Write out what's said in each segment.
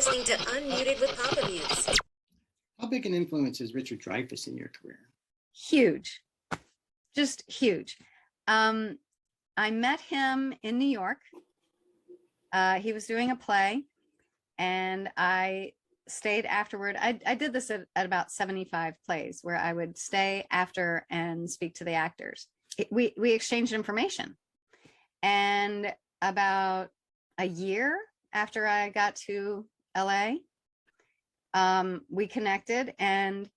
listening to Unmuted with Papamutes. How big an influence is Richard Dreyfuss in your career? Huge, just huge. I met him in New York. He was doing a play, and I stayed afterward. I did this at about 75 plays where I would stay after and speak to the actors. We exchanged information. And about a year after I got to LA, we connected, and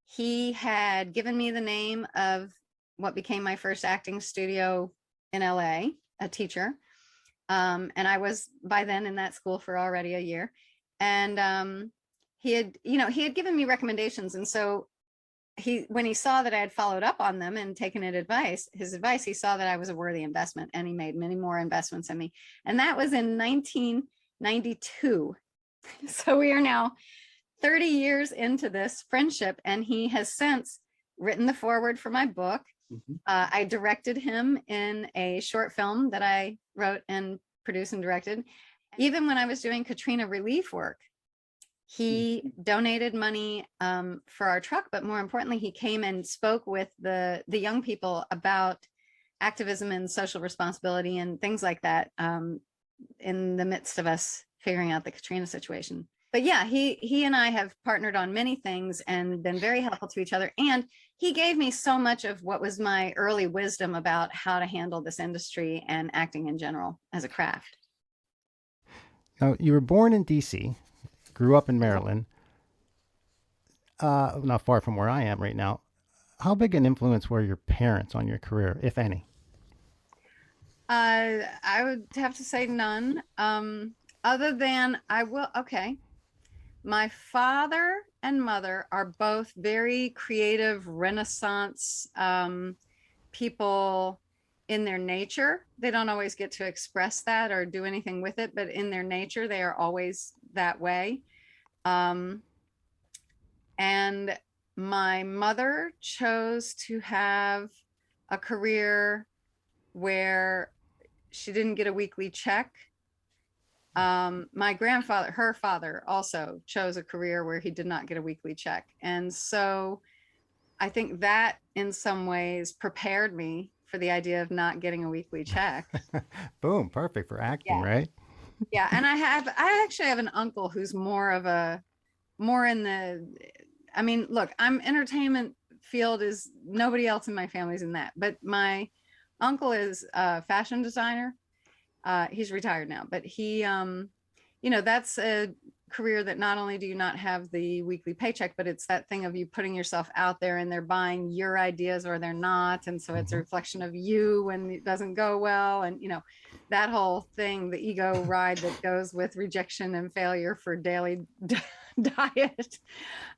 he had given me the name of what became my first acting studio in LA, a teacher. And I was by then in that school for already a year. And he had given me recommendations. And so when he saw that I had followed up on them and taken his advice, he saw that I was a worthy investment, and he made many more investments in me. And that was in 1992. So we are now 30 years into this friendship, and he has since written the foreword for my book. Mm-hmm. I directed him in a short film that I wrote and produced and directed. Even when I was doing Katrina relief work, he donated money for our truck, but more importantly, he came and spoke with the young people about activism and social responsibility and things like that in the midst of us figuring out the Katrina situation. But yeah, he and I have partnered on many things and been very helpful to each other. And he gave me so much of what was my early wisdom about how to handle this industry and acting in general as a craft. Now, you were born in DC, grew up in Maryland, not far from where I am right now. How big an influence were your parents on your career, if any? I would have to say none. Other than my father and mother are both very creative Renaissance people in their nature. They don't always get to express that or do anything with it, but in their nature, they are always that way. And my mother chose to have a career where she didn't get a weekly check. My grandfather, her father, also chose a career where he did not get a weekly check. And so I think that in some ways prepared me for the idea of not getting a weekly check. Boom, perfect for acting, yeah. Right? Yeah. And I actually have an uncle who's more in the, look, I'm entertainment field is nobody else in my family's in that, but my uncle is a fashion designer. He's retired now, but he, that's a career that not only do you not have the weekly paycheck, but it's that thing of you putting yourself out there and they're buying your ideas or they're not. And so it's a reflection of you when it doesn't go well. And, that whole thing, the ego ride that goes with rejection and failure for daily diet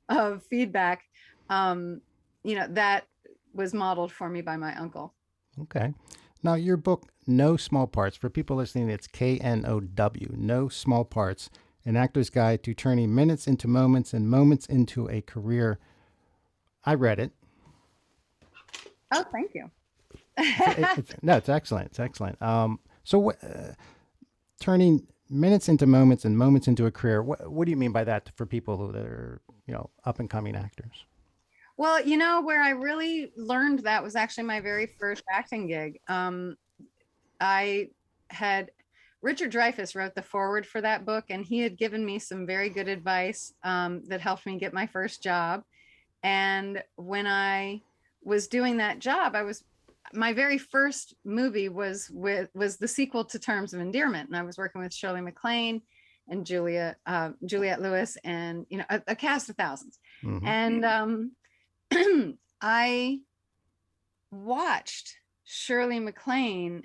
of feedback, that was modeled for me by my uncle. Okay. Now, your book, No Small Parts, for people listening, it's KNOW, No Small Parts, an actor's guide to turning minutes into moments and moments into a career. I read it. Oh, thank you. It's excellent. It's excellent. Turning minutes into moments and moments into a career, what do you mean by that for people that are, up and coming actors? Well, where I really learned that was actually my very first acting gig. Richard Dreyfuss wrote the foreword for that book, and he had given me some very good advice that helped me get my first job. And when I was doing that job, my very first movie was the sequel to Terms of Endearment, and I was working with Shirley MacLaine and Juliette Lewis, and a cast of thousands. Mm-hmm. And I watched Shirley MacLaine.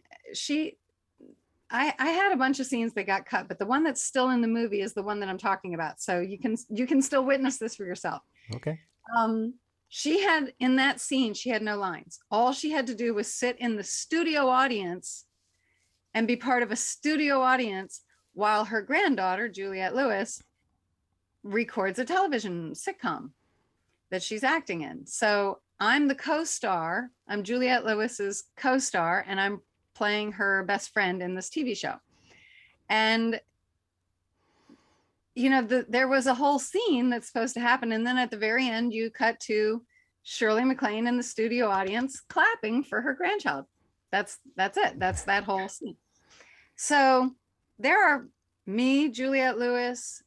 I had a bunch of scenes that got cut, but the one that's still in the movie is the one that I'm talking about. So you can still witness this for yourself. Okay. She had, in that scene, she had no lines. All she had to do was sit in the studio audience and be part of a studio audience while her granddaughter, Juliette Lewis, records a television sitcom that she's acting in. So I'm the co-star. I'm Juliette Lewis's co-star, and I'm playing her best friend in this TV show. And there was a whole scene that's supposed to happen. And then at the very end, you cut to Shirley MacLaine in the studio audience clapping for her grandchild. That's it. That's that whole scene. So there are me, Juliette Lewis,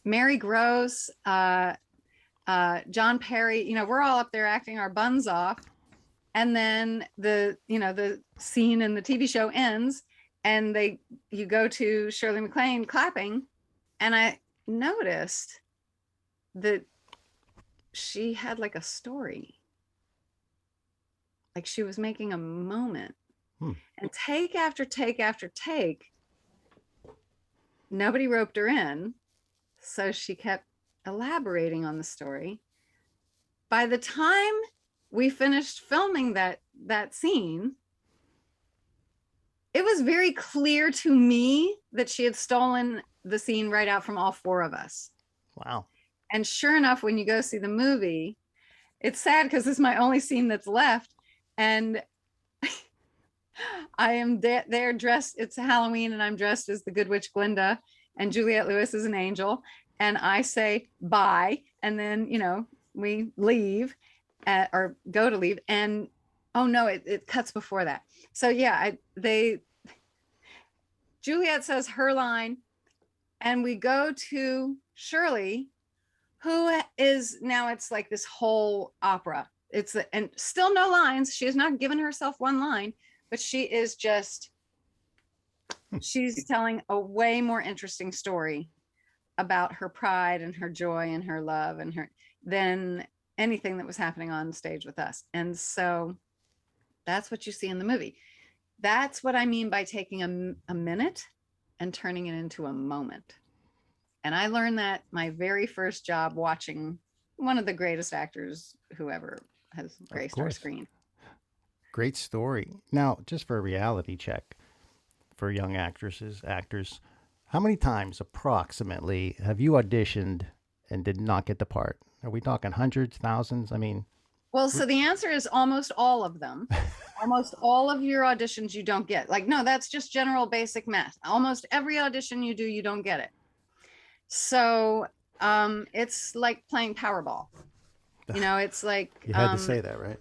Mary Gross, John Perry, we're all up there acting our buns off. And then the scene in the TV show ends and you go to Shirley MacLaine clapping. And I noticed that she had like a story, like she was making a moment. And take after take after take, nobody roped her in. So she kept elaborating on the story. By the time we finished filming that scene, it was very clear to me that she had stolen the scene right out from all four of us. Wow. And sure enough, when you go see the movie, it's sad because this is my only scene that's left. And I am there dressed, it's Halloween, and I'm dressed as the Good Witch Glinda, and Juliette Lewis is an angel. And I say bye. And then, we leave or go to leave. And oh no, it cuts before that. So yeah, Juliette says her line, and we go to Shirley, who is now, it's like this whole opera. And still no lines. She has not given herself one line, but she is she's telling a way more interesting story about her pride and her joy and her love and than anything that was happening on stage with us. And so that's what you see in the movie. That's what I mean by taking a minute and turning it into a moment. And I learned that my very first job watching one of the greatest actors who ever has graced our screen. Great story. Now, just for a reality check for young actors, how many times approximately have you auditioned and did not get the part? Are we talking hundreds, thousands? I mean, well, so the answer is almost all of them. Almost all of your auditions you don't get. Like, no, that's just general basic math. Almost every audition you do, you don't get it. So it's like playing Powerball. It's like you had to say that, right?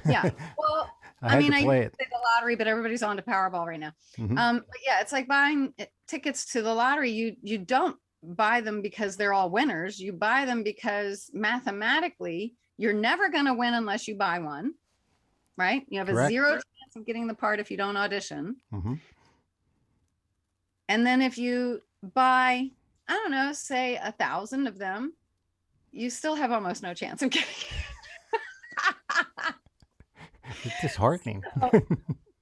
Yeah. Well, I used to say the lottery, but everybody's on to Powerball right now. Mm-hmm. But yeah, it's like buying tickets to the lottery. You don't buy them because they're all winners. You buy them because mathematically you're never going to win unless you buy one, right? You have a zero chance of getting the part if you don't audition. Mm-hmm. And then if you buy, I don't know, say 1,000 of them, you still have almost no chance of getting it. It's disheartening. So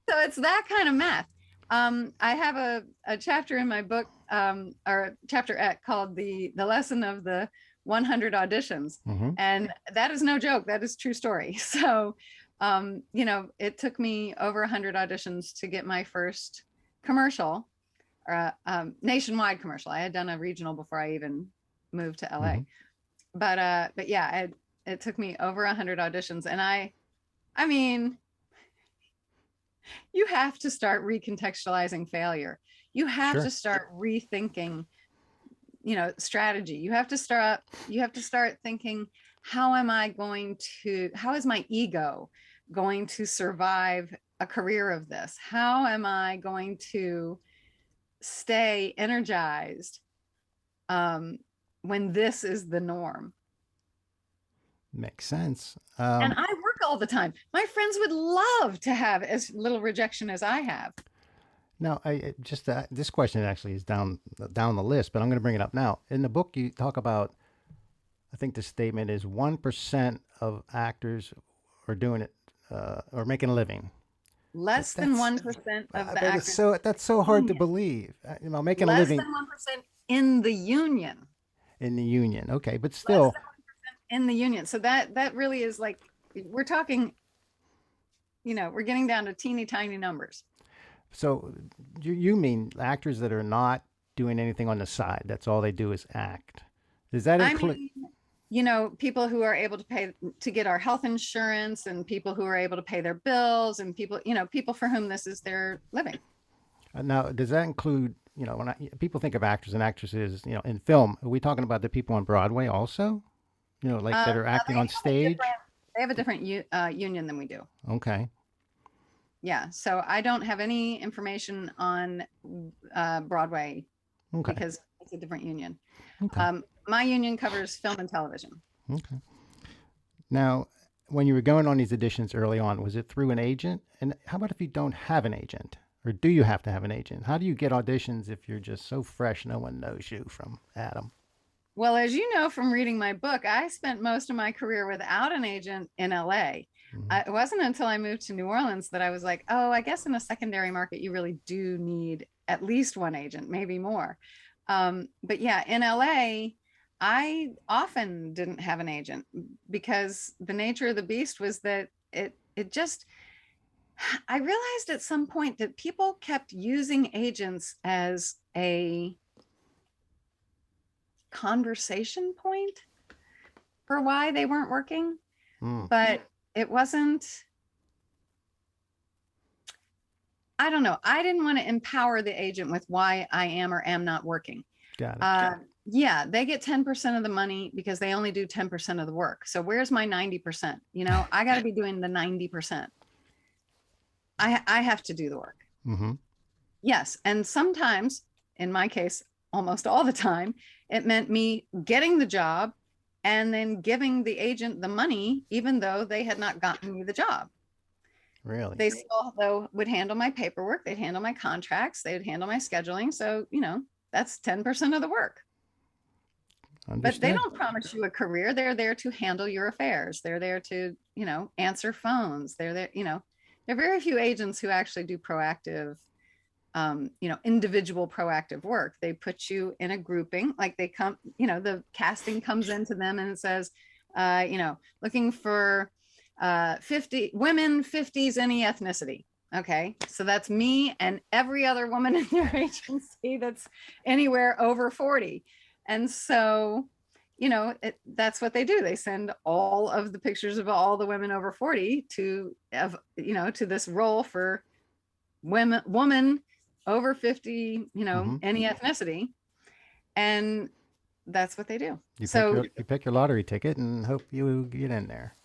it's that kind of math. I have a chapter in my book, or chapter called the lesson of the 100 auditions. Mm-hmm. And that is no joke. That is true story. So, it took me over 100 auditions to get my first commercial, or nationwide commercial. I had done a regional before I even moved to LA. Mm-hmm. But yeah, it took me over 100 auditions. And I mean, you have to start recontextualizing failure. You have to start rethinking, strategy. You have to start thinking, how is my ego going to survive a career of this? How am I going to stay energized when this is the norm? Makes sense. And I work all the time. My friends would love to have as little rejection as I have. Now, this question actually is down the list, but I'm going to bring it up now. In the book, you talk about, I think the statement is 1% of actors are doing it or making a living. Less than 1% of the actors. That's so hard to believe. Making a living. Less than 1% in the union. In the union, okay, but still. Less than 1% in the union. So that really is like, we're talking, we're getting down to teeny tiny numbers. So you mean actors that are not doing anything on the side? That's all they do is act. Does that include? People who are able to pay to get our health insurance, and people who are able to pay their bills, and people for whom this is their living. Now, does that include when people think of actors and actresses, in film, are we talking about the people on Broadway also? Like that are No, acting on stage? they have a different union than we do. Okay. Yeah. So I don't have any information on Broadway Okay. because it's a different union. Okay. My union covers film and television. Okay. Now, when you were going on these auditions early on, was it through an agent? And how about if you don't have an agent? Or do you have to have an agent? How do you get auditions if you're just so fresh no one knows you from Adam? Well, as you know from reading my book, I spent most of my career without an agent in LA. Mhm. It wasn't until I moved to New Orleans that I was like, oh, I guess in a secondary market, you really do need at least one agent, maybe more. But yeah, in LA, I often didn't have an agent because the nature of the beast was that it just, I realized at some point that people kept using agents as a conversation point for why they weren't working, Mm, but it wasn't, I don't know. I didn't want to empower the agent with why I am or am not working. got it. Yeah, they get 10% of the money because they only do 10% of the work. So where's my 90%? I got to be doing the 90%. I have to do the work. Mm-hmm. Yes. And sometimes, in my case, almost all the time, it meant me getting the job and then giving the agent the money, even though they had not gotten me the job. Really? They still, though, would handle my paperwork. They'd handle my contracts. They'd handle my scheduling. So, that's 10% of the work. But they Understood. don't promise you a career. They're there to handle your affairs. They're there to, answer phones. They're there, there are very few agents who actually do proactive, individual proactive work. They put you in a grouping, like they come, the casting comes into them and it says, looking for 50 women, 50s, any ethnicity. Okay. So that's me and every other woman in their agency that's anywhere over 40. And so, that's what they do. They send all of the pictures of all the women over 40 to this role for woman over 50, Mhm. any ethnicity. And that's what they do. You pick your lottery ticket and hope you get in there.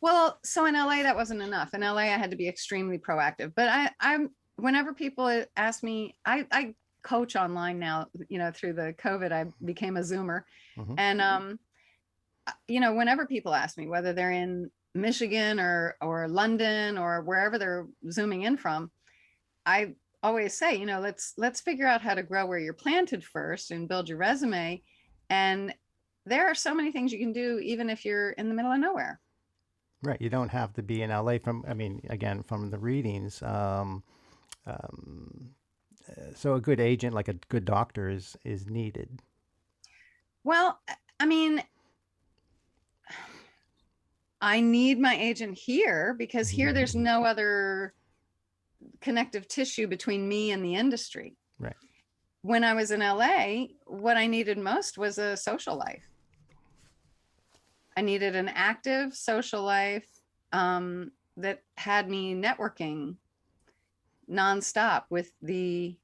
Well, so in LA, that wasn't enough. In LA, I had to be extremely proactive. But I'm whenever people ask me, I coach online now, through the COVID, I became a Zoomer. Mhm. And, whenever people ask me whether they're in Michigan or London or wherever they're Zooming in from, I always say, let's figure out how to grow where you're planted first and build your resume. And there are so many things you can do, even if you're in the middle of nowhere. Right. You don't have to be in LA again, from the readings. So a good agent, like a good doctor, is needed. Well, I mean, I need my agent here because here there's no other connective tissue between me and the industry. Right. When I was in LA, what I needed most was a social life. I needed an active social life that had me networking nonstop with the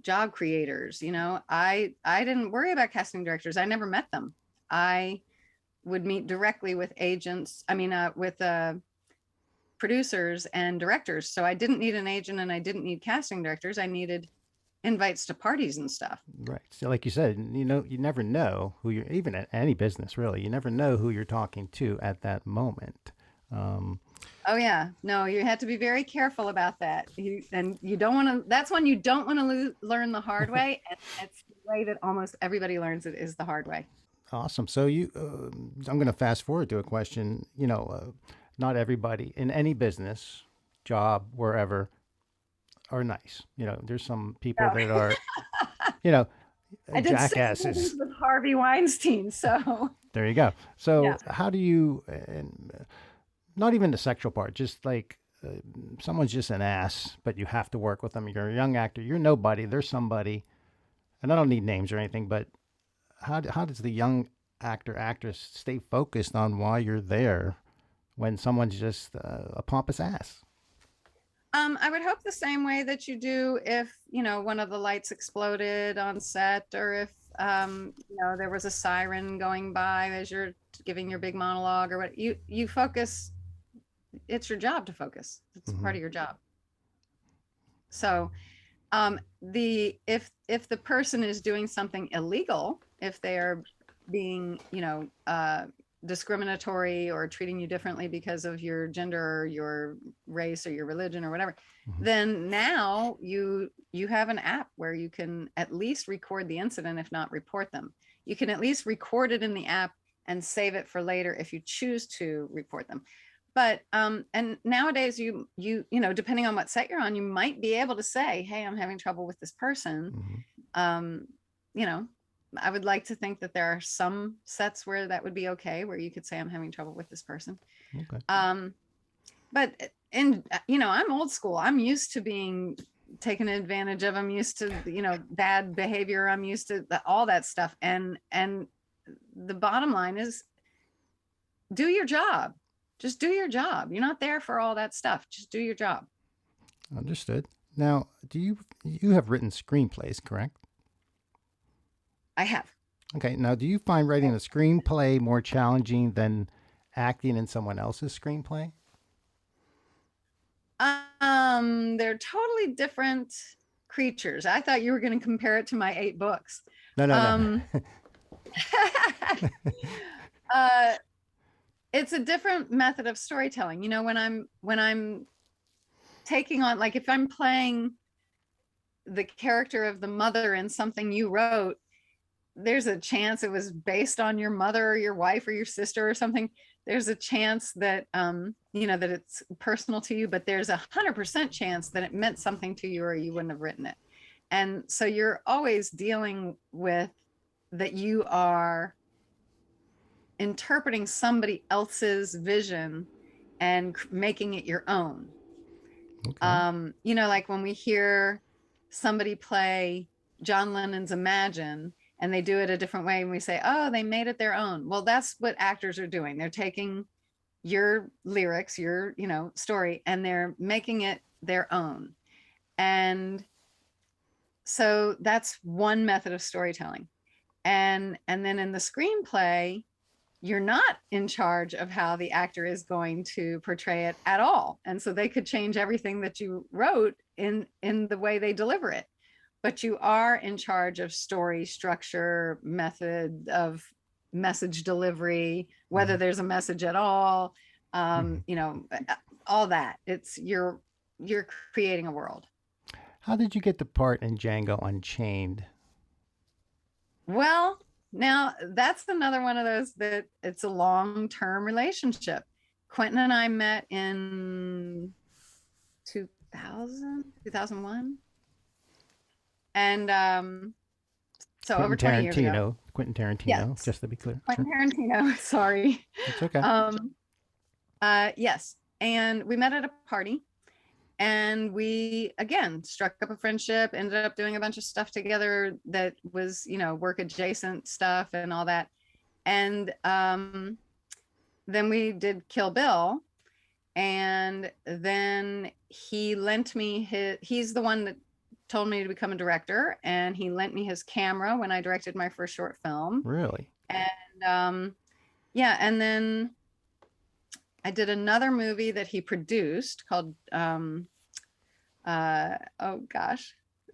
job creators. I didn't worry about casting directors. I never met them. I would meet directly with agents. With producers and directors. So I didn't need an agent and I didn't need casting directors. I needed invites to parties and stuff. Right. So like you said, you never know who you're, even at any business, really, you never know who you're talking to at that moment. Oh yeah. No, you had to be very careful about that. You don't want to, that's when you don't want to learn the hard way. And it's the way that almost everybody learns it, is the hard way. Awesome. So I'm going to fast forward to a question. Not everybody in any business, job, wherever, are nice. There's some people that are, I did 6 jackasses. movies with Harvey Weinstein, so There you go. So yeah. how do you, not even the sexual part, just like someone's just an ass, but you have to work with them. You're a young actor. You're nobody. They're somebody. And I don't need names or anything, but how does the young actor, actress stay focused on why you're there when someone's just a pompous ass? I would hope the same way that you do if, one of the lights exploded on set, or if, there was a siren going by as you're giving your big monologue, or what you focus. It's your job to focus. It's part of your job. So, if the person is doing something illegal, if they are being, discriminatory or treating you differently because of your gender or your race or your religion or whatever, then now you have an app where you can at least record the incident, if not report them. You can at least record it in the app and save it for later if you choose to report them. But and nowadays you depending on what set you're on, you might be able to say, hey, I'm having trouble with this person. I would like to think that there are some sets where that would be okay, where you could say, I'm having trouble with this person. Okay. But I'm old school. I'm used to being taken advantage of. I'm used to, bad behavior. I'm used to all that stuff. And the bottom line is, do your job. Just do your job. You're not there for all that stuff. Just do your job. Understood. Now, you have written screenplays, correct? I have. Okay. Now, do you find writing a screenplay more challenging than acting in someone else's screenplay? They're totally different creatures. I thought you were going to compare it to my 8 books. No. It's a different method of storytelling. When I'm taking on, like, if I'm playing the character of the mother in something you wrote, there's a chance it was based on your mother or your wife or your sister or something. There's a chance that, that it's personal to you, but there's 100% chance that it meant something to you or you wouldn't have written it. And so you're always dealing with that you are interpreting somebody else's vision and making it your own. Okay. Like when we hear somebody play John Lennon's Imagine, and they do it a different way, and we say, oh, they made it their own. Well, that's what actors are doing. They're taking your lyrics, your, story, and they're making it their own. And so that's one method of storytelling. And then in the screenplay, you're not in charge of how the actor is going to portray it at all. And so they could change everything that you wrote in the way they deliver it. But you are in charge of story structure, method of message delivery, whether there's a message at all, all that. It's you're creating a world. How did you get the part in Django Unchained? Well, now that's another one of those that it's a long-term relationship. Quentin and I met in 2001. And so Quentin over 20 years ago. Quentin Tarantino, yes. Just to be clear. Quentin Tarantino, sorry. It's okay. Yes. And we met at a party, and we, again, struck up a friendship, ended up doing a bunch of stuff together that was, work adjacent stuff and all that. And then we did Kill Bill. And then he lent me he's the one that told me to become a director, and he lent me his camera when I directed my first short film. Really? And and then I did another movie that he produced called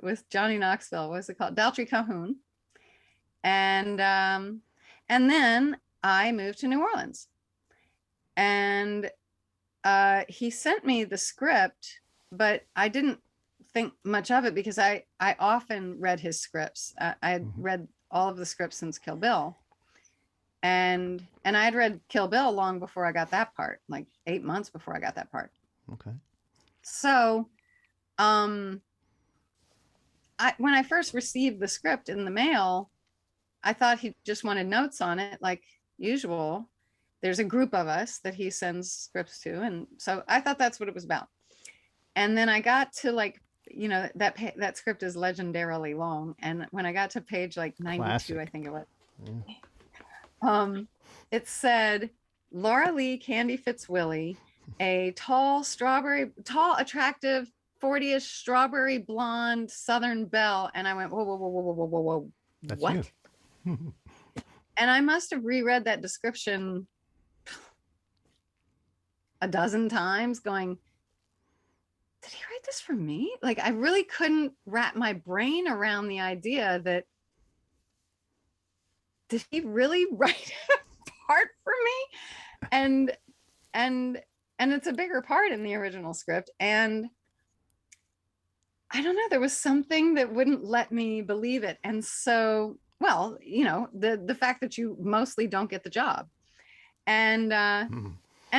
with Johnny Knoxville. What was it called? Daltrey Calhoun. And then I moved to New Orleans, and he sent me the script, but I didn't think much of it because I often read his scripts. I had read all of the scripts since Kill Bill, and I had read Kill Bill long before I got that part, like 8 months before I got that part. Okay. So, when I first received the script in the mail, I thought he just wanted notes on it, like usual. There's a group of us that he sends scripts to, and so I thought that's what it was about. And then I got to that script is legendarily long, and when I got to page 92, Classic. I think it was, it said Laura Lee Candy Fitzwilly a tall, attractive, 40-ish strawberry blonde Southern belle. And I went, whoa, whoa, whoa, whoa, whoa, whoa, whoa, That's what? you. And I must have reread that description a dozen times going, did he write this for me? Like, I really couldn't wrap my brain around the idea that, did he really write a part for me? And it's a bigger part in the original script. And I don't know, there was something that wouldn't let me believe it. And so, well, you know, the fact that you mostly don't get the job. And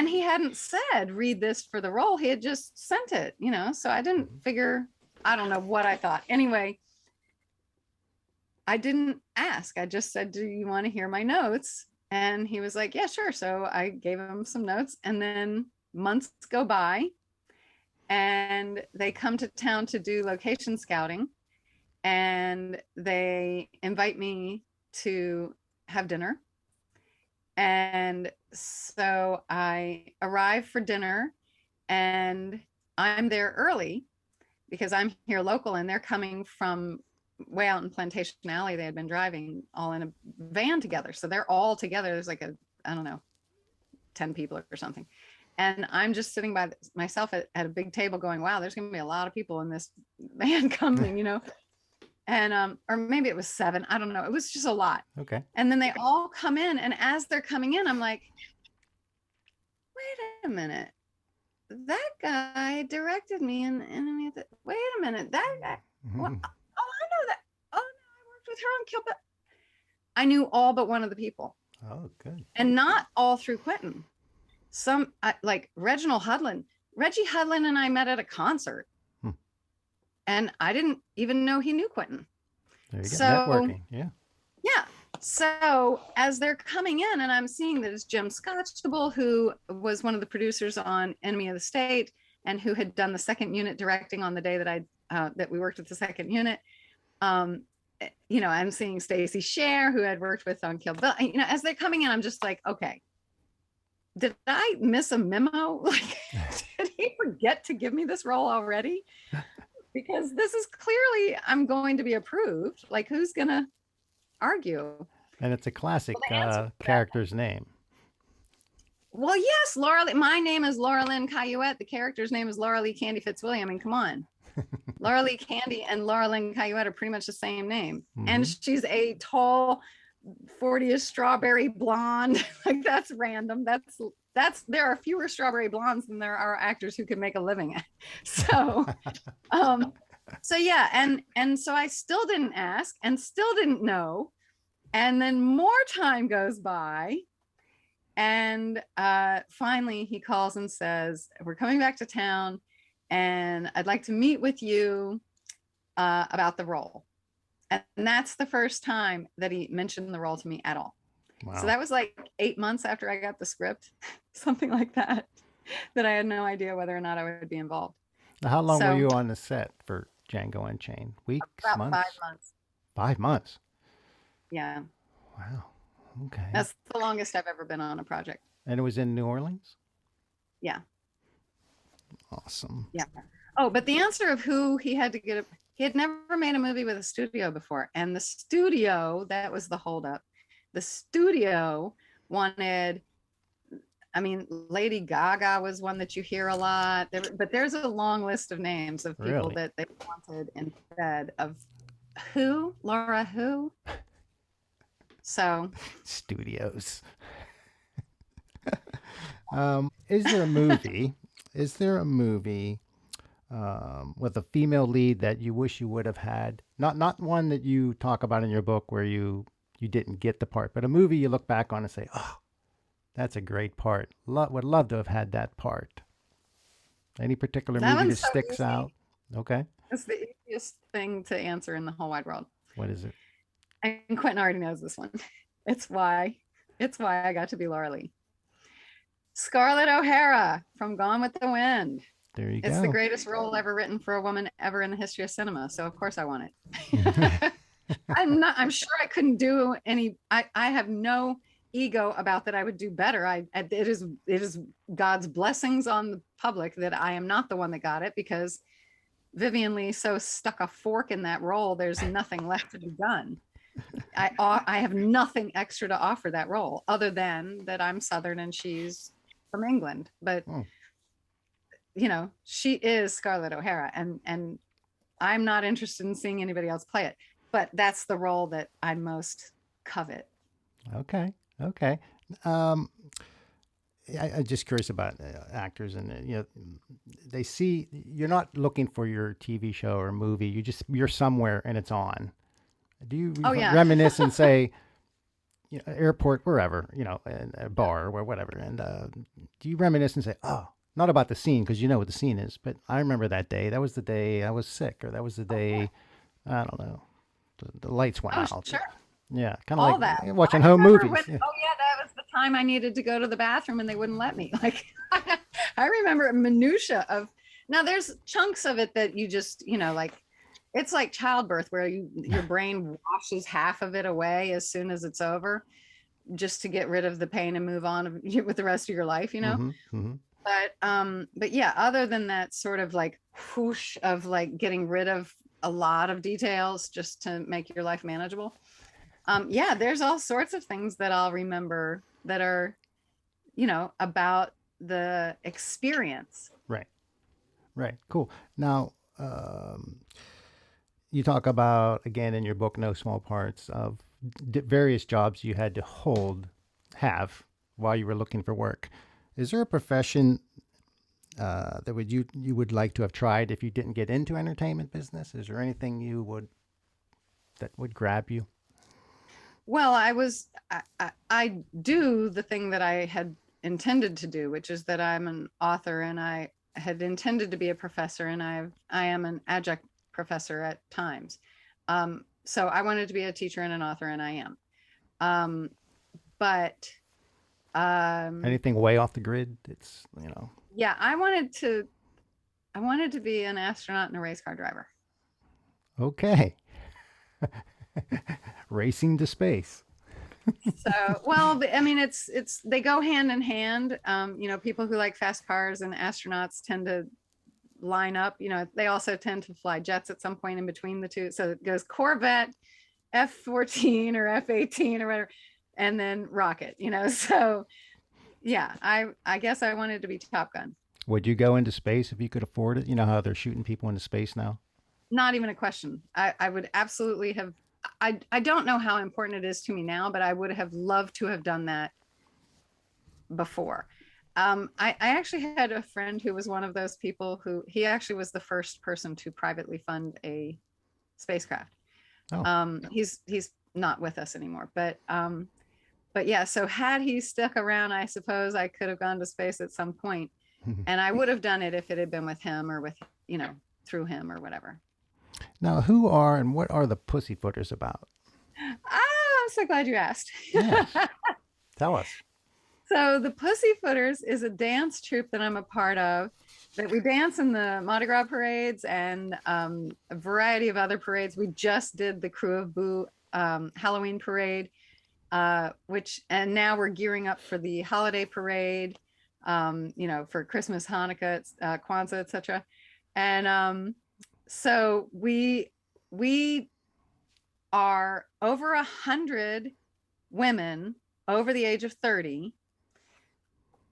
he hadn't said, read this for the role. He had just sent it, you know, so I didn't figure, I don't know what I thought. Anyway, I didn't ask. I just said, do you want to hear my notes? And he was like, yeah, sure. So I gave him some notes, and then months go by and they come to town to do location scouting, and they invite me to have dinner. And so I arrive for dinner, and I'm there early because I'm here local, and they're coming from way out in Plantation Alley. They had been driving all in a van together. So they're all together. There's like I don't know, 10 people or something. And I'm just sitting by myself at a big table going, wow, there's going to be a lot of people in this van coming, you know? And, or maybe it was 7. I don't know. It was just a lot. Okay. And then they all come in. And as they're coming in, I'm like, wait a minute. That guy directed me in Enemy of the, wait a minute. That guy. What? Oh, I know that. Oh, no, I worked with her on Kill Bill. I knew all but one of the people. Oh, good. And not all through Quentin. Some, like Reggie Hudlin and I met at a concert. And I didn't even know he knew Quentin. There you go. So, networking. Yeah. Yeah. So as they're coming in, and I'm seeing that it's Jim Scotchable, who was one of the producers on Enemy of the State, and who had done the second unit directing on the day that that we worked with the second unit. You know, I'm seeing Stacey Scher, who had worked with on Kill Bill. You know, as they're coming in, I'm just like, okay, did I miss a memo? Like, did he forget to give me this role already? Because this is clearly, I'm going to be approved. Like, who's going to argue? And it's a classic character's name. Well, yes, my name is Laura Cayouette. The character's name is Laura Lee Candy Fitzwilliam. I mean, come on. Laura Lee Candy and Laura Cayouette are pretty much the same name. And she's a tall, 40-ish strawberry blonde. Like, that's random. There are fewer strawberry blondes than there are actors who can make a living at. So, so yeah. And so I still didn't ask and still didn't know. And then more time goes by. And finally he calls and says, we're coming back to town and I'd like to meet with you about the role. And that's the first time that he mentioned the role to me at all. Wow. So that was like 8 months after I got the script, something like that I had no idea whether or not I would be involved. Now, how long were you on the set for Django Unchained? Weeks, about months? 5 months. 5 months? Yeah. Wow. Okay. That's the longest I've ever been on a project. And it was in New Orleans? Yeah. Awesome. Yeah. Oh, but the answer of who he had to get, he had never made a movie with a studio before. And the studio, that was the holdup. The studio wanted, I mean, Lady Gaga was one that you hear a lot, but there's a long list of names of people that they wanted instead of who? Laura who? So. Studios. Is there a movie with a female lead that you wish you would have had? Not one that you talk about in your book where you didn't get the part, but a movie you look back on and say, oh, that's a great part. Would love to have had that part. Any particular movie that sticks out? Okay. It's the easiest thing to answer in the whole wide world. What is it? And Quentin already knows this one. It's why I got to be Laura Lee. Scarlett O'Hara from Gone with the Wind. There you go. It's the greatest role ever written for a woman ever in the history of cinema. So of course I want it. I'm sure I couldn't do any, I have no ego about that I would do better. It is God's blessings on the public that I am not the one that got it, because Vivian Lee so stuck a fork in that role. There's nothing left to be done. I have nothing extra to offer that role other than that I'm Southern and she's from England. But you know, she is Scarlett O'Hara, and I'm not interested in seeing anybody else play it. But that's the role that I most covet. Okay. Okay. I'm just curious about actors, and you know, they see you're not looking for your TV show or movie. You're somewhere and it's on. Do you reminisce and say, you know, airport, wherever, you know, a bar or whatever, and do you reminisce and say, oh, not about the scene because you know what the scene is, but I remember that day. That was the day I was sick, or that was the day, I don't know, the lights went out. Sure. Yeah, kind All of like that. watching home movies. Oh yeah, that was the time I needed to go to the bathroom and they wouldn't let me. Like I remember minutia of. Now there's chunks of it that you just, you know, like it's like childbirth where your brain washes half of it away as soon as it's over, just to get rid of the pain and move on with the rest of your life, you know. But yeah, other than that sort of like whoosh of like getting rid of a lot of details just to make your life manageable. Yeah, there's all sorts of things that I'll remember that are, you know, about the experience. Right. Right. Cool. Now, you talk about, again, in your book, No Small Parts, of various jobs you had to have while you were looking for work. Is there a profession that you would like to have tried if you didn't get into entertainment business? Is there anything that would grab you? Well, I do the thing that I had intended to do, which is that I'm an author, and I had intended to be a professor, and I am an adjunct professor at times. So I wanted to be a teacher and an author, and I am. But anything way off the grid? It's, you know. Yeah, I wanted to be an astronaut and a race car driver. Okay. Racing to space. So, well, I mean, it's they go hand in hand. You know, people who like fast cars and astronauts tend to line up. You know, they also tend to fly jets at some point in between the two. So it goes Corvette, F-14 or F-18 or whatever, and then rocket. You know, so yeah, I guess I wanted to be Top Gun. Would you go into space if you could afford it? You know how they're shooting people into space now? Not even a question. I would absolutely have. I don't know how important it is to me now, but I would have loved to have done that before. I actually had a friend who was one of those people who he actually was the first person to privately fund a spacecraft. He's not with us anymore, but yeah, so had he stuck around, I suppose I could have gone to space at some point, and I would have done it if it had been with him or with, you know, through him or whatever. Now, who are and what are the Pussyfooters about? I'm so glad you asked. Yes. Tell us. So the Pussyfooters is a dance troupe that I'm a part of, that we dance in the Mardi Gras parades and a variety of other parades. We just did the Crew of Boo Halloween parade, and now we're gearing up for the holiday parade, you know, for Christmas, Hanukkah, Kwanzaa, etc. And so we are over 100 women over the age of 30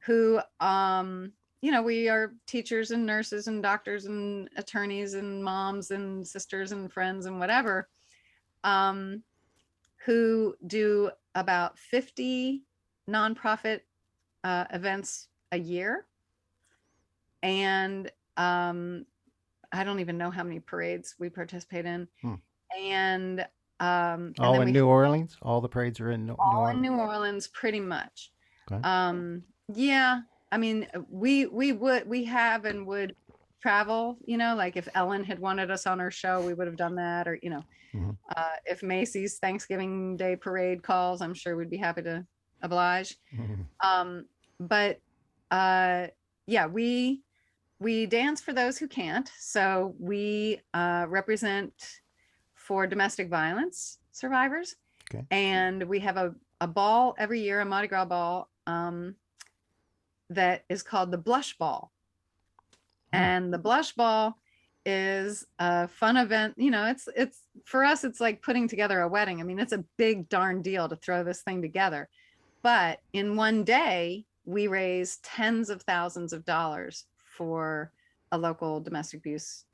who, you know, we are teachers and nurses and doctors and attorneys and moms and sisters and friends and whatever, who do about 50 nonprofit events a year. And I don't even know how many parades we participate in. And all in New Orleans? All the parades are in New Orleans? In New Orleans, pretty much. Okay. Yeah, I mean, we have and would travel, you know, like if Ellen had wanted us on her show, we would have done that. Or, you know, if Macy's Thanksgiving Day parade calls, I'm sure we'd be happy to oblige. But yeah, we dance for those who can't. So we represent for domestic violence survivors. Okay. And we have a ball every year, a Mardi Gras ball, that is called the Blush Ball. And the Blush Ball is a fun event. You know, it's for us, it's like putting together a wedding. I mean, it's a big darn deal to throw this thing together. But in one day, we raise tens of thousands of dollars for a local domestic abuse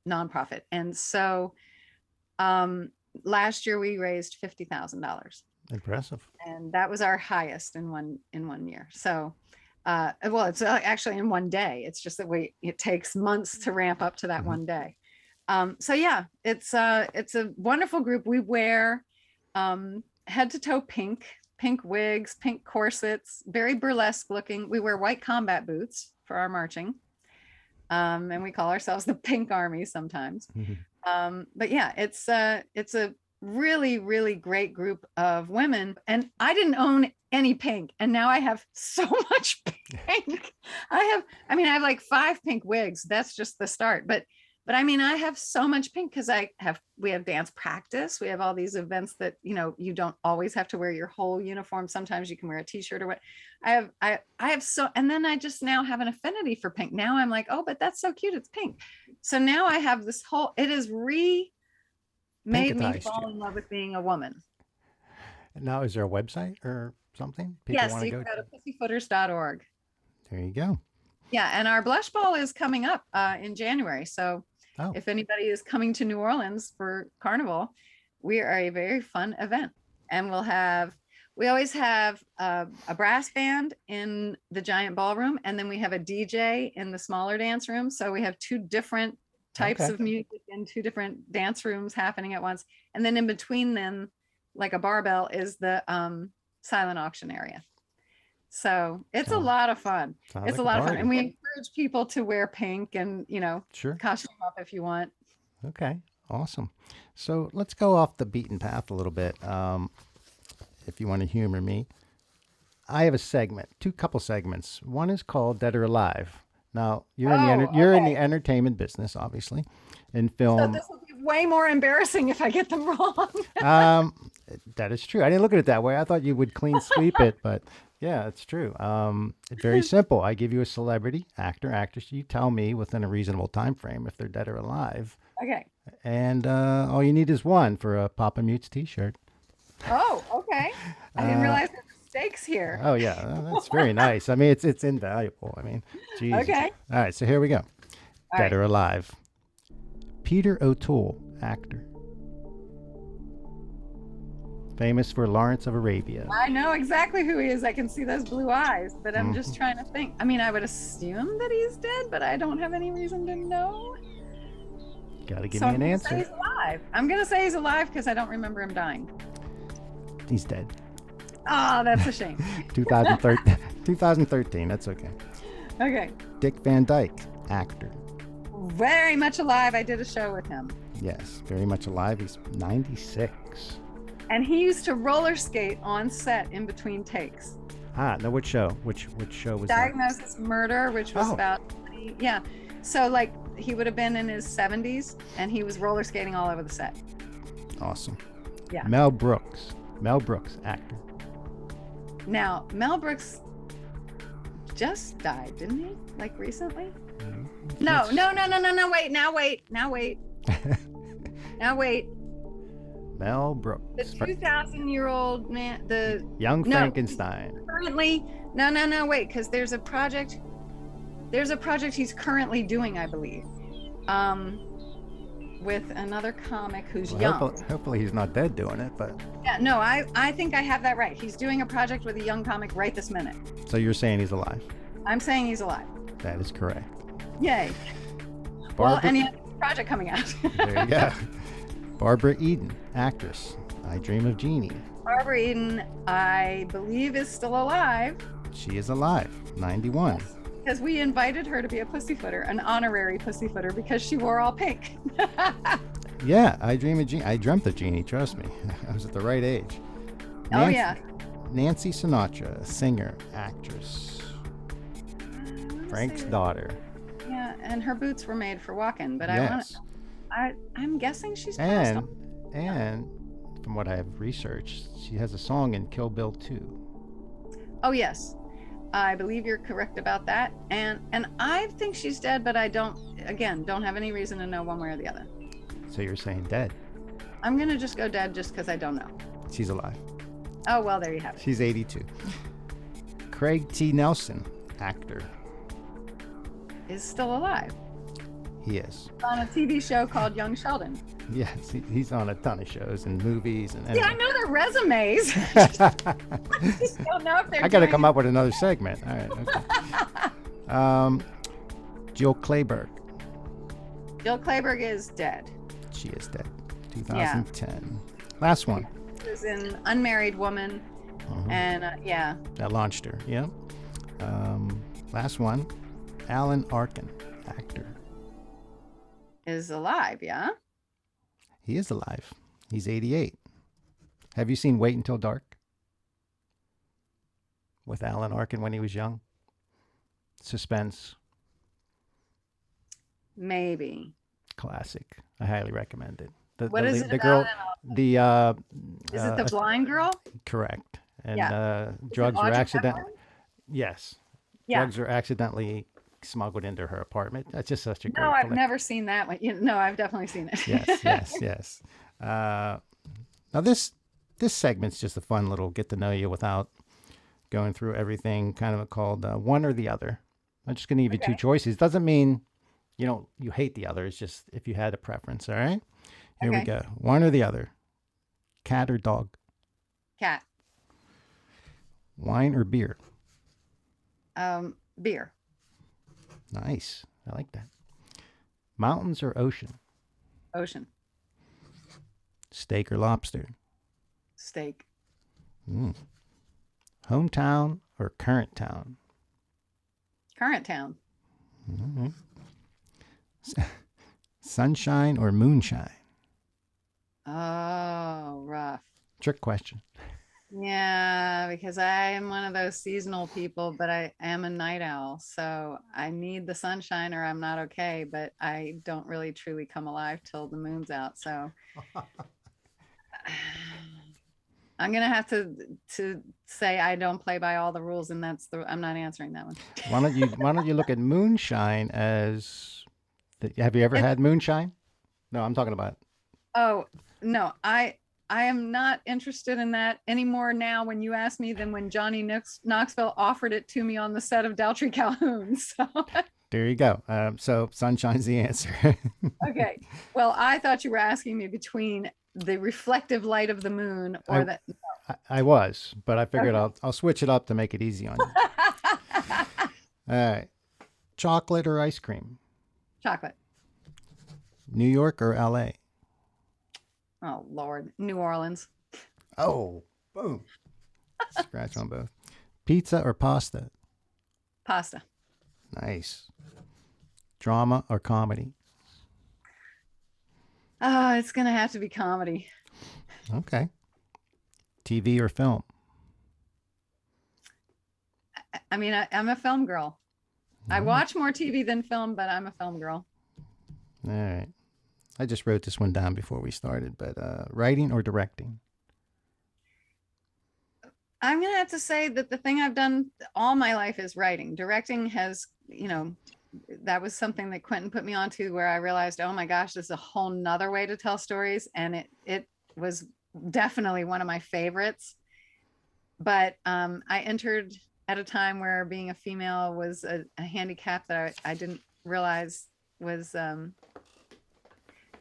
nonprofit. And so last year we raised $50,000. Impressive. And that was our highest in one year. So well, it's actually in one day. It's just that it takes months to ramp up to that one day. So yeah, it's a wonderful group. We wear head to toe pink wigs, pink corsets, very burlesque looking. We wear white combat boots for our marching. And we call ourselves the Pink Army sometimes. But yeah, it's a really, really great group of women. And I didn't own any pink, and now I have so much pink. I have like 5 pink wigs. That's just the start. But I mean, I have so much pink because we have dance practice. We have all these events that, you know, you don't always have to wear your whole uniform. Sometimes you can wear a t-shirt or what. I have so, and then I just now have an affinity for pink. Now I'm like, oh, but that's so cute. It's pink. So now I have this whole, it has made me fall in love with being a woman. Now, is there a website or something? People Yes, you can go to pussyfooters.org. There you go. Yeah, and our Blush Ball is coming up in January. So if anybody is coming to New Orleans for Carnival, we are a very fun event. And we always have a brass band in the giant ballroom, and then we have a DJ in the smaller dance room. So we have 2 different types of music in 2 different dance rooms happening at once. And then in between them, like a barbell, is the silent auction area. So it's a lot of fun. It's a lot of fun. And we encourage people to wear pink and, you know, costume up if you want. Okay. Awesome. So let's go off the beaten path a little bit. If you want to humor me, I have a segment, 2 couple segments. One is called Dead or Alive. Now you're in the entertainment business, obviously, in film. So this will be way more embarrassing if I get them wrong. That is true. I didn't look at it that way. I thought you would clean sweep it, but yeah, it's true. It's very simple. I give you a celebrity, actor, actress. You tell me within a reasonable time frame if they're dead or alive. Okay. And all you need is one for a Papamutes t-shirt. Oh, okay. I didn't realize there were stakes here. Oh yeah, that's very nice. I mean, it's invaluable. I mean, Jesus. Okay. All right, so here we go. Dead or alive. Peter O'Toole, actor. Famous for Lawrence of Arabia. I know exactly who he is. I can see those blue eyes, but I'm just trying to think. I mean, I would assume that he's dead, but I don't have any reason to know. Gotta give me an answer. Say he's alive. I'm gonna say he's alive because I don't remember him dying. He's dead. Oh, that's a shame. 2013. That's okay. Okay. Dick Van Dyke, actor. Very much alive. I did a show with him. Yes, very much alive. He's 96. And he used to roller skate on set in between takes. Ah, no, which show? Which show was Diagnosis Murder, which was about, yeah. So like he would have been in his 70s and he was roller skating all over the set. Awesome. Yeah. Mel Brooks, actor. Now, Mel Brooks just died, didn't he? Like recently? No, wait. Now wait. Mel Brooks. The 2,000-year-old man, the Young Frankenstein. Currently, wait, because there's a project he's currently doing, I believe, with another comic who's young. Hopefully he's not dead doing it, but yeah, no, I think I have that right. He's doing a project with a young comic right this minute. So you're saying he's alive? I'm saying he's alive. That is correct. Yay. Well, and he has a project coming out. There you go. Barbara Eden, actress. I Dream of Jeannie. Barbara Eden, I believe, is still alive. She is alive, 91. Because we invited her to be a Pussyfooter, an honorary Pussyfooter, because she wore all pink. Yeah, I Dream of Jeannie. I dreamt of Jeannie, trust me. I was at the right age. Yeah. Nancy Sinatra, singer, actress. Frank's daughter. Yeah, and her boots were made for walking, but yes. I'm guessing she's passed on. And from what I have researched, she has a song in Kill Bill 2. Oh yes, I believe you're correct about that. And I think she's dead, but I don't have any reason to know one way or the other. So you're saying dead? I'm gonna just go dead just because I don't know. She's alive. Oh well, there you have it. She's 82. Craig T. Nelson, actor. Is still alive. He is. On a TV show called Young Sheldon. Yes, he's on a ton of shows and movies. And Yeah, I know their resumes. I just don't know if they're I got to doing come up with another segment. All right. Okay. Jill Clayburgh. Jill Clayburgh is dead. She is dead. 2010. Last one. She was an Unmarried Woman. And yeah. That launched her. Yeah. Last one. Alan Arkin, actor. Is alive, yeah? He is alive. He's 88. Have you seen Wait Until Dark? With Alan Arkin when he was young? Suspense. Maybe. Classic. I highly recommend it. What is it the about? girl, the Is it the blind girl? correct. And Yeah. drugs were Audrey accident. Hepburn? Yes. Yeah. Drugs are accidentally smuggled into her apartment. That's just such a great No, I've flick. never seen that one. No, I've definitely seen it. Yes. Now this segment's just a fun little get to know you without going through everything. Kind of called one or the other. I'm just going to give you two choices. Doesn't mean you hate the other. It's just if you had a preference. All right. Here we go. One or the other. Cat or dog. Cat. Wine or beer. Beer. Nice. I like that. Mountains or ocean. Ocean. Steak or lobster. Steak. Hometown or current town. Current town. Sunshine or moonshine. Oh, rough. Trick question. Yeah, because I am one of those seasonal people, but I am a night owl. So I need the sunshine or I'm not okay, but I don't really truly come alive till the moon's out. So I'm going to have to say I don't play by all the rules, and I'm not answering that one. Why don't you look at moonshine as have you ever had moonshine? No, I'm talking about. Oh, no, I am not interested in that anymore now when you ask me than when Johnny Knoxville offered it to me on the set of Daltrey Calhoun. So there you go. So sunshine's the answer. Okay. Well, I thought you were asking me between the reflective light of the moon or the. I was, but I figured I'll switch it up to make it easy on you. All right. Chocolate or ice cream? Chocolate. New York or LA? Oh, Lord. New Orleans. Oh, boom. Scratch on both. Pizza or pasta? Pasta. Nice. Drama or comedy? Oh, it's going to have to be comedy. Okay. TV or film? I mean, I'm a film girl. I watch more TV than film, but I'm a film girl. All right. I just wrote this one down before we started, but writing or directing? I'm going to have to say that the thing I've done all my life is writing. Directing has, that was something that Quentin put me onto where I realized, oh my gosh, this is a whole nother way to tell stories. And it was definitely one of my favorites. But I entered at a time where being a female was a handicap that I didn't realize was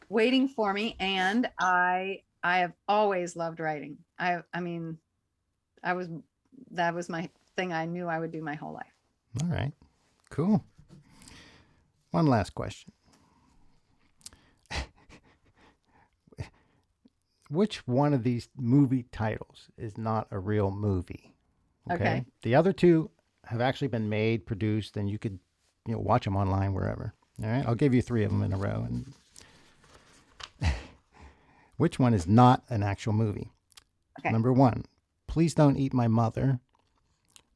waiting for me. And I have always loved writing. I mean, that was my thing I knew I would do my whole life. All right, cool. One last question. Which one of these movie titles is not a real movie? Okay. The other two have actually been made, produced, and you could, watch them online wherever. All right. I'll give you three of them in a row. And which one is not an actual movie? Okay. Number one, Please Don't Eat My Mother.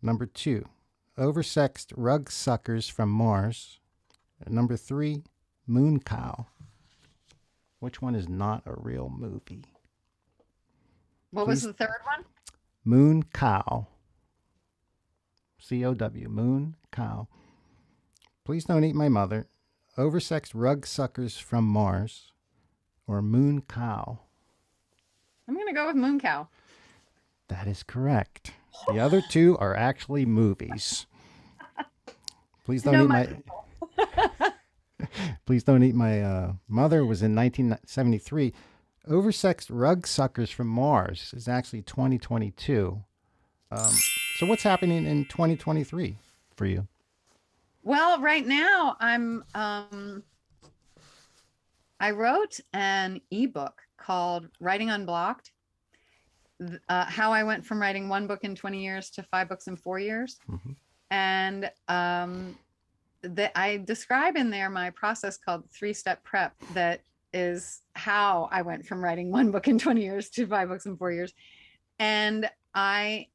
Number two, Oversexed Rug Suckers from Mars. Number three, Moon Cow. Which one is not a real movie? What was the third one? Moon Cow. COW. Moon Cow. Please Don't Eat My Mother. Oversexed Rug Suckers from Mars. Or Moon Cow. I'm going to go with Moon Cow. That is correct. The other two are actually movies. Please Don't Eat My... Please Don't Eat My Mother was in 1973. Oversexed Rug Suckers from Mars is actually 2022. So what's happening in 2023 for you? Well, right now I wrote an ebook called Writing Unblocked. How I went from writing one book in 20 years to 5 books in 4 years. Mm-hmm. And I describe in there my process called 3-step prep. That is how I went from writing one book in 20 years to 5 books in 4 years. And I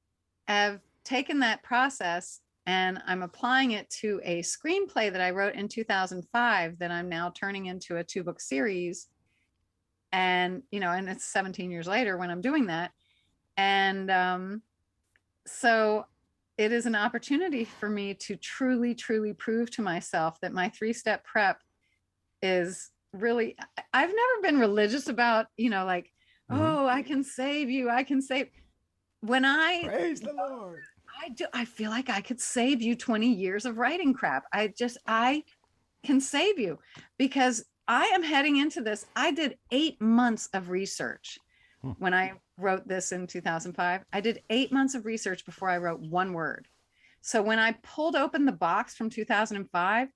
have taken that process and I'm applying it to a screenplay that I wrote in 2005 that I'm now turning into a 2-book series. And, and it's 17 years later when I'm doing that. And so it is an opportunity for me to truly, truly prove to myself that my 3-step prep is really, I've never been religious about, oh, I can save you. I can save. When Praise the Lord. I feel like I could save you 20 years of writing crap. I can save you because I am heading into this. I did 8 months of research when I wrote this in 2005. I did 8 months of research before I wrote one word. So when I pulled open the box from 2005,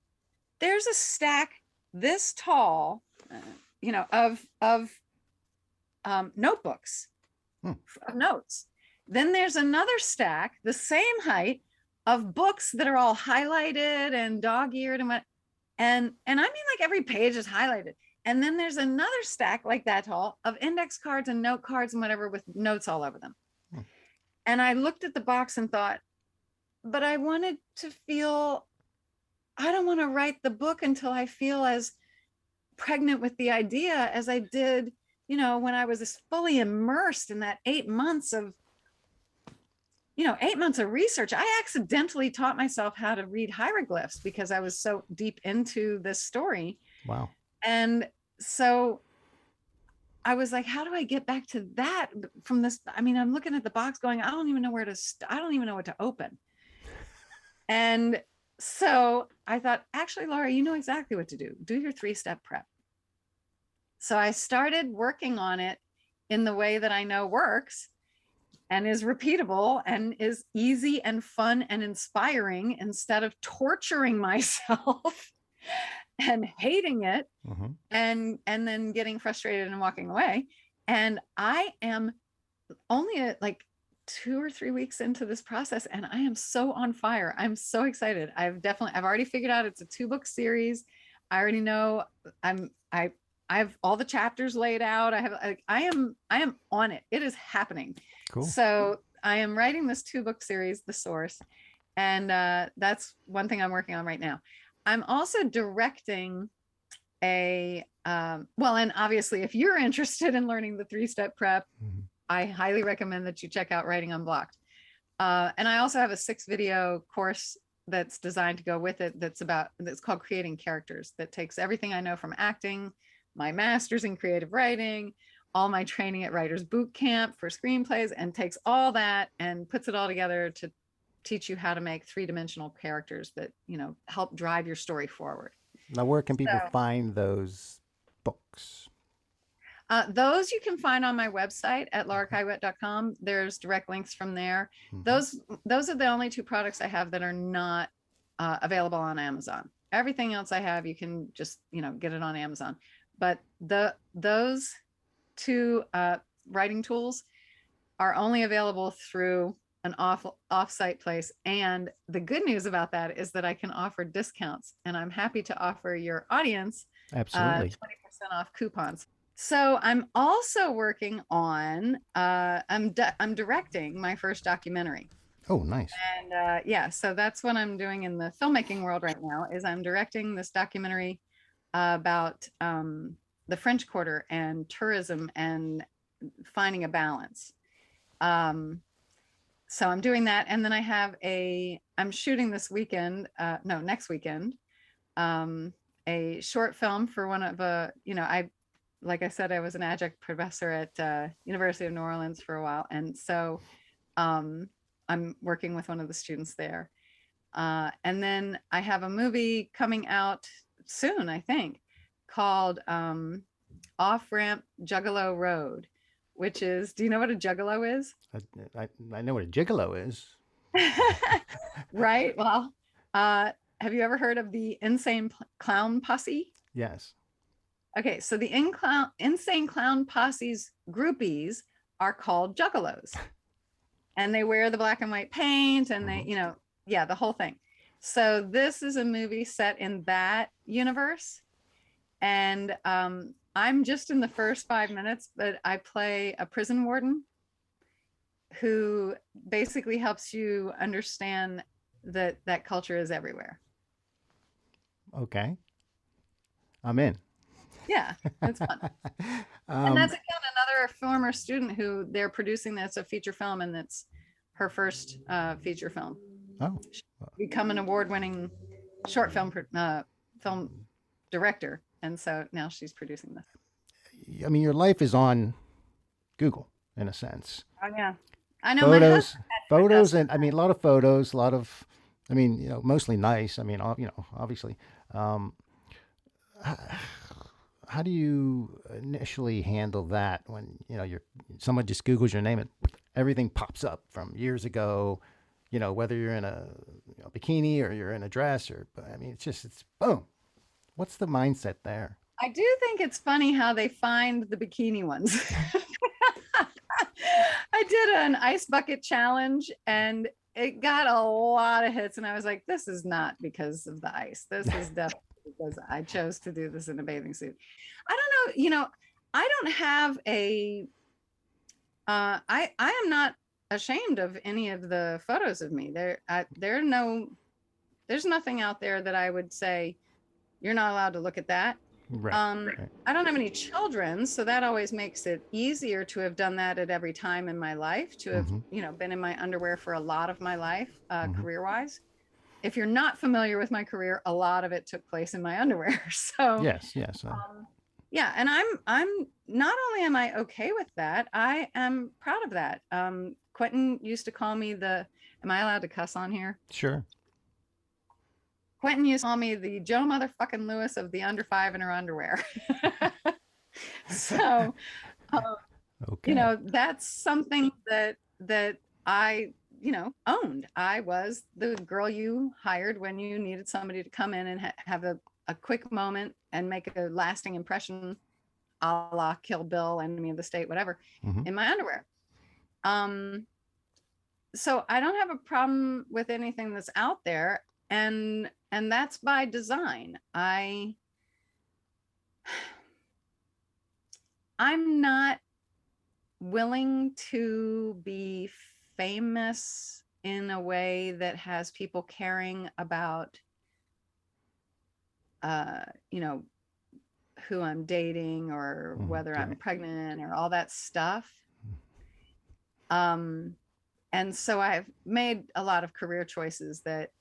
there's a stack this tall, of notebooks, of notes. Then there's another stack, the same height, of books that are all highlighted and dog-eared and I mean like every page is highlighted. And then there's another stack like that tall of index cards and note cards and whatever with notes all over them. And I looked at the box and thought, but I wanted to feel, I don't want to write the book until I feel as pregnant with the idea as I did, when I was fully immersed in that 8 months of 8 months of research. I accidentally taught myself how to read hieroglyphs because I was so deep into this story. Wow. And so I was like, how do I get back to that from this? I mean, I'm looking at the box going, I don't even know where to, I don't even know what to open. And so I thought, actually, Laura, you know exactly what to do. Do your 3-step prep. So I started working on it in the way that I know works and is repeatable and is easy and fun and inspiring instead of torturing myself and hating it and then getting frustrated and walking away. And I am only like 2 or 3 weeks into this process and I am so on fire. I'm so excited. I've already figured out it's a 2-book series. I already know I have all the chapters laid out. I am on it. It is happening. Cool. So I am writing this 2-book series, The Source. And that's one thing I'm working on right now. I'm also directing and obviously if you're interested in learning the 3-step prep, I highly recommend that you check out Writing Unblocked. And I also have a 6-video course that's designed to go with it. That's called Creating Characters, that takes everything I know from acting, my master's in creative writing, all my training at Writers Boot Camp for screenplays, and takes all that and puts it all together to teach you how to make 3-dimensional characters that, help drive your story forward. Now, where can people find those books? Those you can find on my website at lauracayouette.com. There's direct links from there. Those are the only 2 products I have that are not available on Amazon. Everything else I have, you can just, get it on Amazon. But those 2 writing tools are only available through an off-site place. And the good news about that is that I can offer discounts, and I'm happy to offer your audience 20% off coupons. So I'm also working on, I'm directing my first documentary. Oh, nice. And so that's what I'm doing in the filmmaking world right now, is I'm directing this documentary about the French Quarter and tourism and finding a balance. So I'm doing that. And then I'm shooting this weekend, next weekend, a short film for one of like I said, I was an adjunct professor at University of New Orleans for a while. And so I'm working with one of the students there. And then I have a movie coming out soon, I think, called Off Ramp Juggalo Road, which is, do you know what a juggalo is? I know what a gigolo is. Right. Well, have you ever heard of the Insane Clown Posse? Yes. Okay, so the Insane Clown Posse's groupies are called juggalos. And they wear the black and white paint and they, the whole thing. So this is a movie set in that universe. And I'm just in the first 5 minutes, but I play a prison warden who basically helps you understand that culture is everywhere. Okay. I'm in. Yeah, it's fun. And that's again another former student who they're producing. That's a feature film, and it's her first feature film. Oh, She's become an award-winning short film film director, and so now she's producing this. I mean, your life is on Google in a sense. Oh yeah, I know. Photos, and I mean a lot of photos, a lot of, I mean, mostly nice. I mean, obviously. How do you initially handle that when someone just Googles your name and everything pops up from years ago? Whether you're in a bikini or you're in a dress, or I mean, it's boom. What's the mindset there? I do think it's funny how they find the bikini ones. I did an ice bucket challenge and it got a lot of hits, and I was like, this is not because of the ice. This is definitely because I chose to do this in a bathing suit. I don't know, I don't have I am not ashamed of any of the photos of me. There's nothing out there that I would say you're not allowed to look at that. Right. Right. I don't have any children, so that always makes it easier to have done that at every time in my life, to have been in my underwear for a lot of my life, career-wise. If you're not familiar with my career, a lot of it took place in my underwear. So yes. Yeah, and I'm not only am I okay with that, I am proud of that. Quentin used to call me am I allowed to cuss on here? Sure. Quentin used to call me the Joe motherfucking Lewis of the under 5 in her underwear. So, okay. that's something that I, owned. I was the girl you hired when you needed somebody to come in and have a quick moment and make a lasting impression, a la Kill Bill, Enemy of the State, whatever, in my underwear. So I don't have a problem with anything that's out there. And that's by design. I'm not willing to be famous in a way that has people caring about, who I'm dating or whether I'm pregnant or all that stuff. And so I've made a lot of career choices that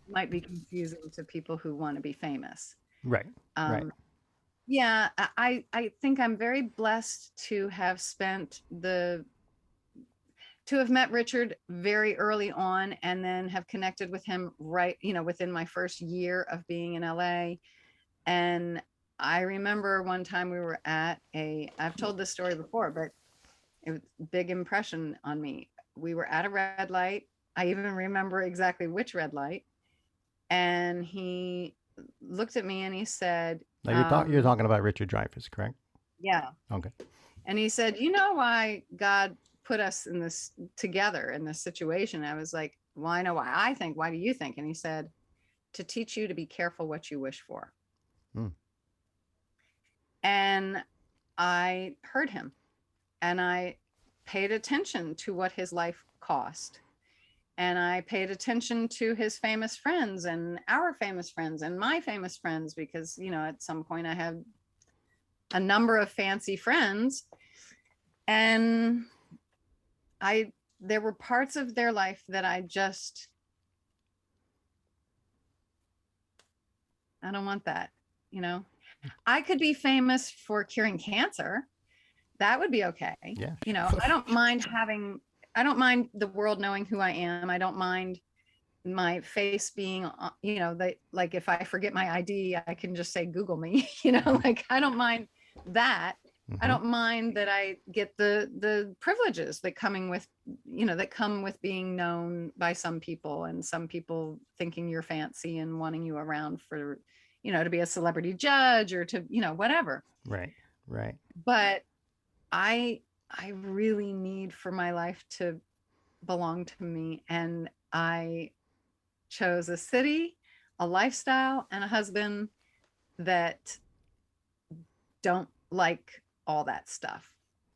might be confusing to people who want to be famous. Right. Right. Yeah, I think I'm very blessed to have met Richard very early on, and then have connected with him within my first year of being in LA. And I remember one time we were at I've told this story before, but it was a big impression on me. We were at a red light. I even remember exactly which red light. And he looked at me and he said, Now you're talking about Richard Dreyfuss, correct? Yeah. Okay. And he said, you know why God put us in this together in this situation? I was like, well, I know why I think. Why do you think? And he said, to teach you to be careful what you wish for. And I heard him, and I paid attention to what his life cost. And I paid attention to his famous friends and our famous friends and my famous friends, because, at some point I had a number of fancy friends. And there were parts of their life that I don't want that, you know. I could be famous for curing cancer. That would be okay. Yeah. You know, I don't mind the world knowing who I am. I don't mind my face being, you know, like if I forget my ID, I can just say, Google me, you know, like I don't mind that. I don't mind that I get the privileges that come with being known by some people, and some people thinking you're fancy and wanting you around for, you know, to be a celebrity judge or to, you know, whatever. Right. But I really need for my life to belong to me. And I chose a city, a lifestyle, and a husband that don't like all that stuff.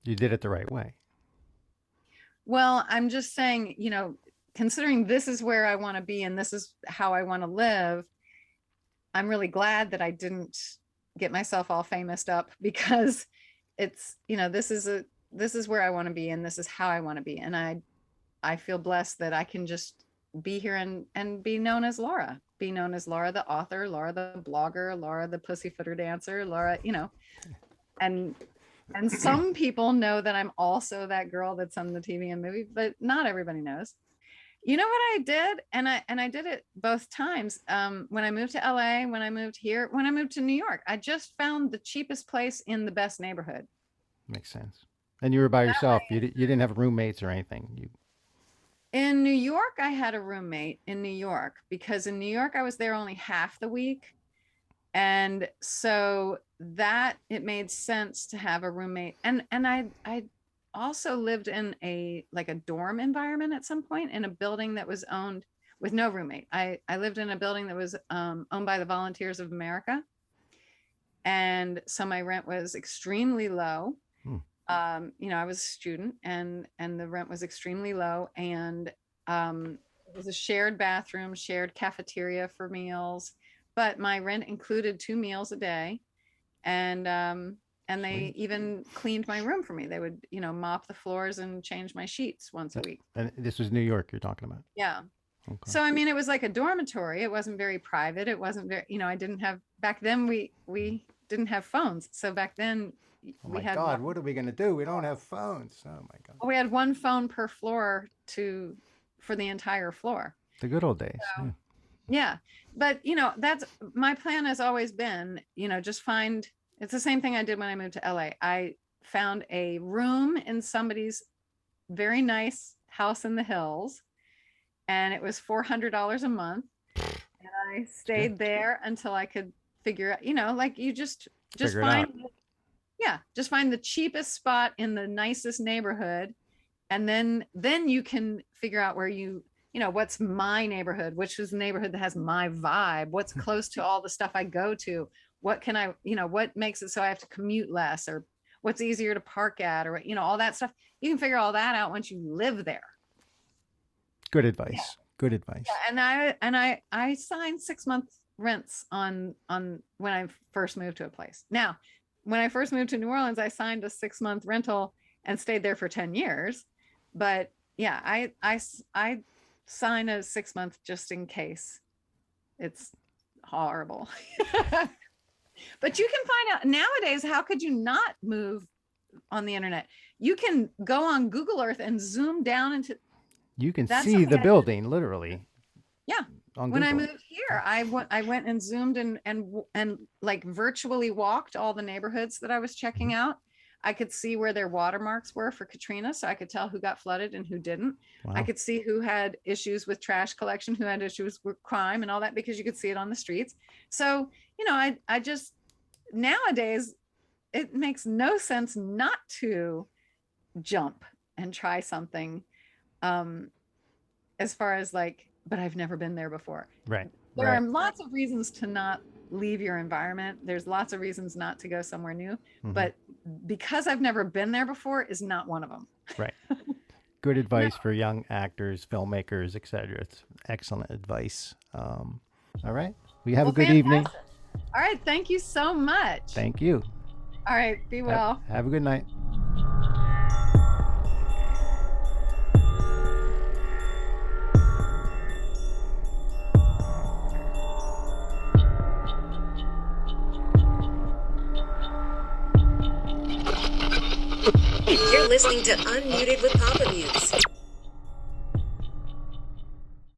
You did it the right way. Well, I'm just saying, you know, considering this is where I want to be and this is how I want to live, I'm really glad that I didn't get myself all famous up, because it's, you know, this is where I want to be and this is how I want to be. And I feel blessed that I can just be here and be known as Laura, the author, Laura the blogger, Laura the Pussyfooter dancer, Laura, you know, and some people know that I'm also that girl that's on the TV and movie, but not everybody knows. You know what I did? And I did it both times. When I moved to LA, when I moved here, when I moved to New York, I just found the cheapest place in the best neighborhood. Makes sense. And you were by yourself. You didn't have roommates or anything. In New York, I had a roommate in New York, because in New York, I was there only half the week. And so that it made sense to have a roommate. And I also lived in a dorm environment at some point, in a building that was owned with no roommate. I lived in a building that was owned by the Volunteers of America. And so my rent was extremely low. You know, I was a student, and the rent was extremely low. And it was a shared bathroom, shared cafeteria for meals, but my rent included 2 meals a day. And they even cleaned my room for me. They would, you know, mop the floors and change my sheets once a week. And this was New York you're talking about? Yeah. Okay. So, I mean, it was like a dormitory. It wasn't very private. It wasn't very, you know, I didn't have, back then we didn't have phones. So back then we had, God, what are we going to do? We don't have phones. Oh my God. We had 1 phone per floor for the entire floor. The good old days. So, yeah. But, you know, that's my plan has always been, you know, it's the same thing I did when I moved to LA. I found a room in somebody's very nice house in the hills, and it was $400 a month. And I stayed there until I could figure out, you know, like you just find, just find the cheapest spot in the nicest neighborhood. And then you can figure out where you know, what's my neighborhood, which is the neighborhood that has my vibe, what's close to all the stuff I go to. What can I, you know, what makes it so I have to commute less, or what's easier to park at, or, you know, all that stuff. You can figure all that out once you live there. Good advice. Yeah. Good advice. Yeah, and I signed 6-month rents on when I first moved to a place. Now, when I first moved to New Orleans, I signed a 6-month rental and stayed there for 10 years. But yeah, I sign a 6-month just in case. It's horrible. But you can find out nowadays, how could you not move on the internet? You can go on Google Earth and zoom down into. You can see the building, literally. Yeah. When I moved here, I went and zoomed and like virtually walked all the neighborhoods that I was checking out. I could see where their watermarks were for Katrina, so I could tell who got flooded and who didn't. Wow. I could see who had issues with trash collection, who had issues with crime and all that, because you could see it on the streets. So, you know, I just, nowadays, it makes no sense not to jump and try something, as far as like, but I've never been there before. Right. There are lots of reasons to not leave your environment. There's lots of reasons not to go somewhere new, but because I've never been there before is not one of them. Right. Good advice for young actors, filmmakers, etc. It's excellent advice. All right. We have a good evening. All right. Thank you so much. Thank you. All right. Be well. Have a good night. You're listening to Unmuted with Papamutes.